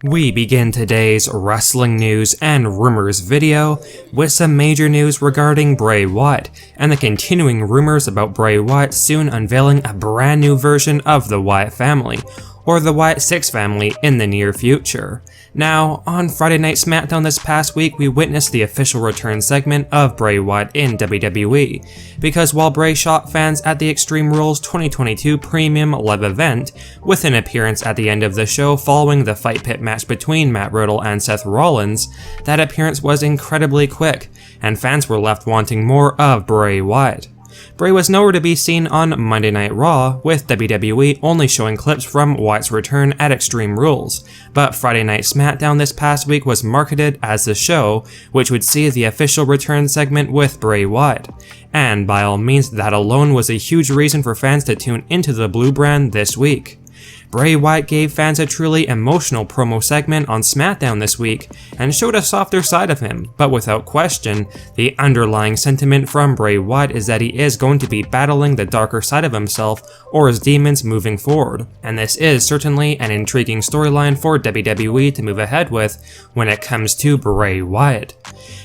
We begin today's wrestling news and rumors video with some major news regarding Bray Wyatt and the continuing rumors about Bray Wyatt soon unveiling a brand new version of the Wyatt Family, or the Wyatt 6 family in the near future. Now, on Friday Night SmackDown this past week, we witnessed the official return segment of Bray Wyatt in WWE, because while Bray shocked fans at the Extreme Rules 2022 Premium Live event, with an appearance at the end of the show following the Fight Pit match between Matt Riddle and Seth Rollins, that appearance was incredibly quick, and fans were left wanting more of Bray Wyatt. Bray was nowhere to be seen on Monday Night Raw, with WWE only showing clips from Wyatt's return at Extreme Rules, but Friday Night SmackDown this past week was marketed as the show, which would see the official return segment with Bray Wyatt. And by all means, that alone was a huge reason for fans to tune into the Blue brand this week. Bray Wyatt gave fans a truly emotional promo segment on SmackDown this week and showed a softer side of him, but without question, the underlying sentiment from Bray Wyatt is that he is going to be battling the darker side of himself or his demons moving forward, and this is certainly an intriguing storyline for WWE to move ahead with when it comes to Bray Wyatt.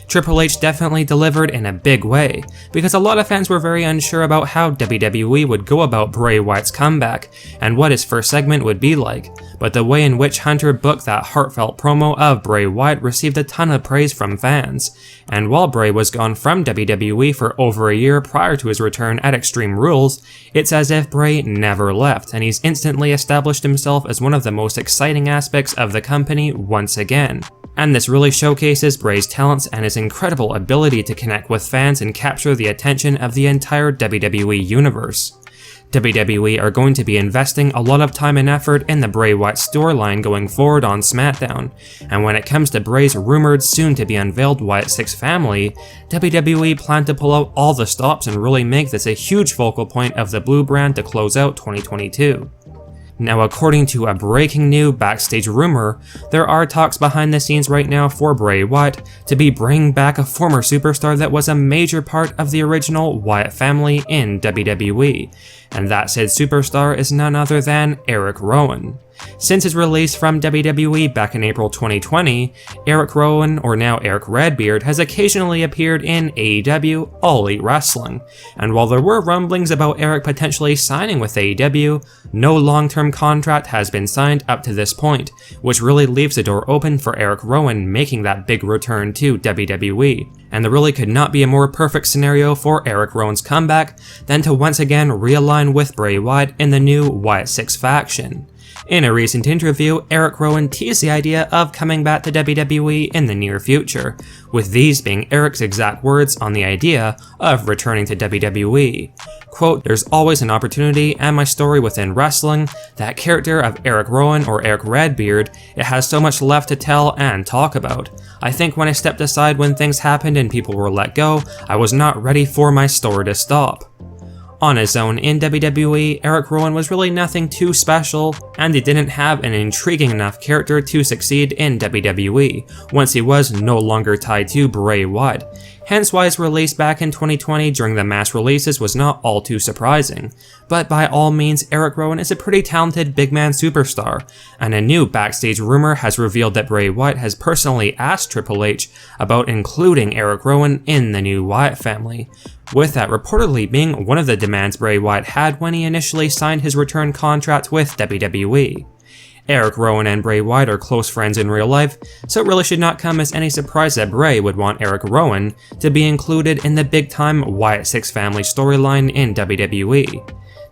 Triple H definitely delivered in a big way, because a lot of fans were very unsure about how WWE would go about Bray Wyatt's comeback and what his first segment would be like, but the way in which Hunter booked that heartfelt promo of Bray Wyatt received a ton of praise from fans, and while Bray was gone from WWE for over a year prior to his return at Extreme Rules, it's as if Bray never left, and he's instantly established himself as one of the most exciting aspects of the company once again. And this really showcases Bray's talents and his incredible ability to connect with fans and capture the attention of the entire WWE Universe. WWE are going to be investing a lot of time and effort in the Bray Wyatt storyline going forward on SmackDown, and when it comes to Bray's rumored soon-to-be-unveiled Wyatt 6 family, WWE plan to pull out all the stops and really make this a huge focal point of the Blue brand to close out 2022. Now, according to a breaking new backstage rumor, there are talks behind the scenes right now for Bray Wyatt to be bringing back a former superstar that was a major part of the original Wyatt family in WWE, and that said superstar is none other than Erick Rowan. Since his release from WWE back in April 2020, Erick Rowan, or now Eric Redbeard, has occasionally appeared in AEW All Elite Wrestling, and while there were rumblings about Eric potentially signing with AEW, no long-term contract has been signed up to this point, which really leaves the door open for Erick Rowan making that big return to WWE. And there really could not be a more perfect scenario for Erick Rowan's comeback than to once again realign with Bray Wyatt in the new Wyatt 6 faction. In a recent interview, Erick Rowan teased the idea of coming back to WWE in the near future, with these being Eric's exact words on the idea of returning to WWE. Quote, "There's always an opportunity, and my story within wrestling, that character of Erick Rowan or Eric Redbeard, it has so much left to tell and talk about. I think when I stepped aside when things happened and people were let go, I was not ready for my story to stop." On his own in WWE, Erick Rowan was really nothing too special, and he didn't have an intriguing enough character to succeed in WWE, once he was no longer tied to Bray Wyatt. Hence why his release back in 2020 during the mass releases was not all too surprising. But by all means, Erick Rowan is a pretty talented big man superstar, and a new backstage rumor has revealed that Bray Wyatt has personally asked Triple H about including Erick Rowan in the new Wyatt family, with that reportedly being one of the demands Bray Wyatt had when he initially signed his return contract with WWE. Erick Rowan and Bray Wyatt are close friends in real life, so it really should not come as any surprise that Bray would want Erick Rowan to be included in the big-time Wyatt 6 family storyline in WWE.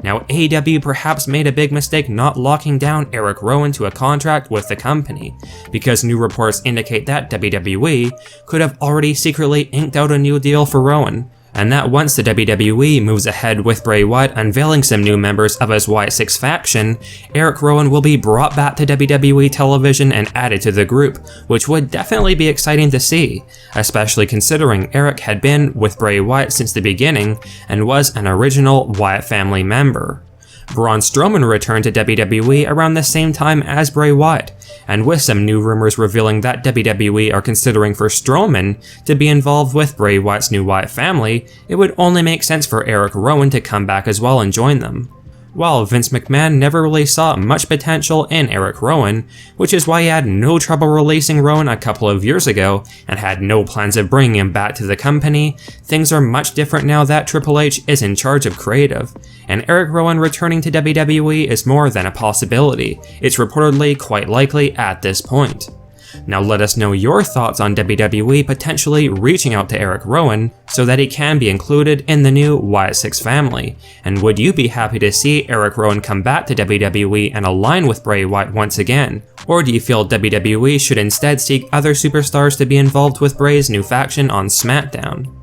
Now, AEW perhaps made a big mistake not locking down Erick Rowan to a contract with the company, because new reports indicate that WWE could have already secretly inked out a new deal for Rowan, and that once the WWE moves ahead with Bray Wyatt unveiling some new members of his Wyatt 6 faction, Erick Rowan will be brought back to WWE television and added to the group, which would definitely be exciting to see, especially considering Eric had been with Bray Wyatt since the beginning and was an original Wyatt family member. Braun Strowman returned to WWE around the same time as Bray Wyatt, and with some new rumors revealing that WWE are considering for Strowman to be involved with Bray Wyatt's new Wyatt family, it would only make sense for Erick Rowan to come back as well and join them. while Vince McMahon never really saw much potential in Erick Rowan, which is why he had no trouble releasing Rowan a couple of years ago and had no plans of bringing him back to the company. Things are much different now that Triple H is in charge of creative, and Erick Rowan returning to WWE is more than a possibility. It's reportedly quite likely at this point. Now let us know your thoughts on WWE potentially reaching out to Erick Rowan so that he can be included in the new Wyatt 6 family, and would you be happy to see Erick Rowan come back to WWE and align with Bray Wyatt once again? Or do you feel WWE should instead seek other superstars to be involved with Bray's new faction on SmackDown?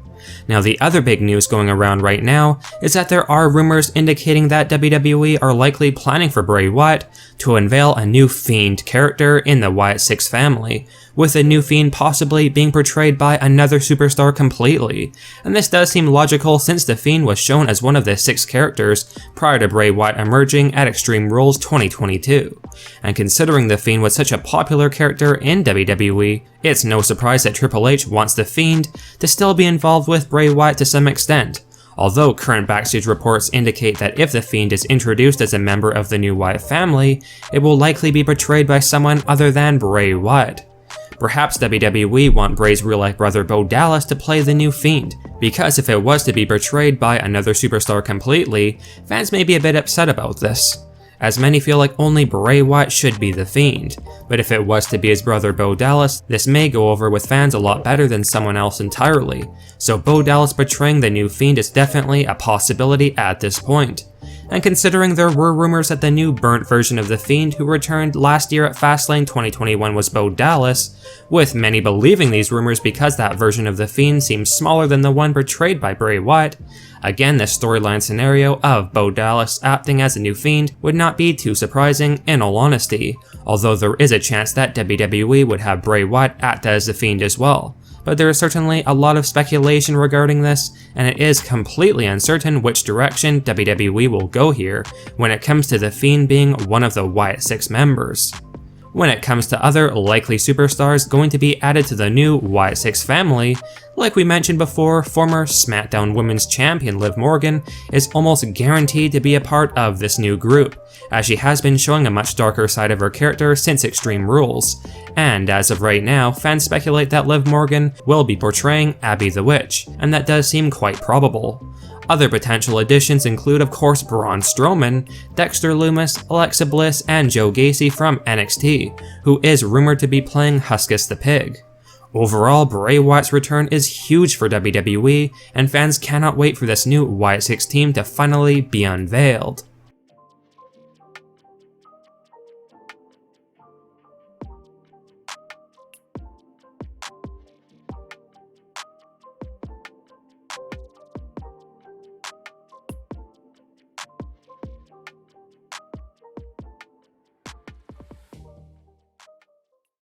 Now the other big news going around right now is that there are rumors indicating that WWE are likely planning for Bray Wyatt to unveil a new Fiend character in the Wyatt 6 family, with the new Fiend possibly being portrayed by another superstar completely. And this does seem logical since the Fiend was shown as one of the 6 characters prior to Bray Wyatt emerging at Extreme Rules 2022. And considering the Fiend was such a popular character in WWE, it's no surprise that Triple H wants the Fiend to still be involved with Bray Wyatt to some extent, although current backstage reports indicate that if the Fiend is introduced as a member of the new Wyatt family, it will likely be portrayed by someone other than Bray Wyatt. Perhaps WWE want Bray's real-life brother Bo Dallas to play the new Fiend, because if it was to be portrayed by another superstar completely, fans may be a bit upset about this, as many feel like only Bray Wyatt should be the Fiend. But if it was to be his brother Bo Dallas, this may go over with fans a lot better than someone else entirely, so Bo Dallas portraying the new Fiend is definitely a possibility at this point. And considering there were rumors that the new burnt version of the Fiend who returned last year at Fastlane 2021 was Bo Dallas, with many believing these rumors because that version of the Fiend seems smaller than the one portrayed by Bray Wyatt, again this storyline scenario of Bo Dallas acting as a new Fiend would not be too surprising in all honesty, although there is a chance that WWE would have Bray Wyatt act as the Fiend as well. But there is certainly a lot of speculation regarding this, and it is completely uncertain which direction WWE will go here when it comes to the Fiend being one of the Wyatt 6 members. When it comes to other likely superstars going to be added to the new Wyatt 6 family, like we mentioned before, former SmackDown Women's Champion Liv Morgan is almost guaranteed to be a part of this new group, as she has been showing a much darker side of her character since Extreme Rules, and as of right now, fans speculate that Liv Morgan will be portraying Abby the Witch, and that does seem quite probable. Other potential additions include of course Braun Strowman, Dexter Lumis, Alexa Bliss, and Joe Gacy from NXT, who is rumored to be playing Huskus the Pig. Overall, Bray Wyatt's return is huge for WWE, and fans cannot wait for this new Wyatt 6 team to finally be unveiled.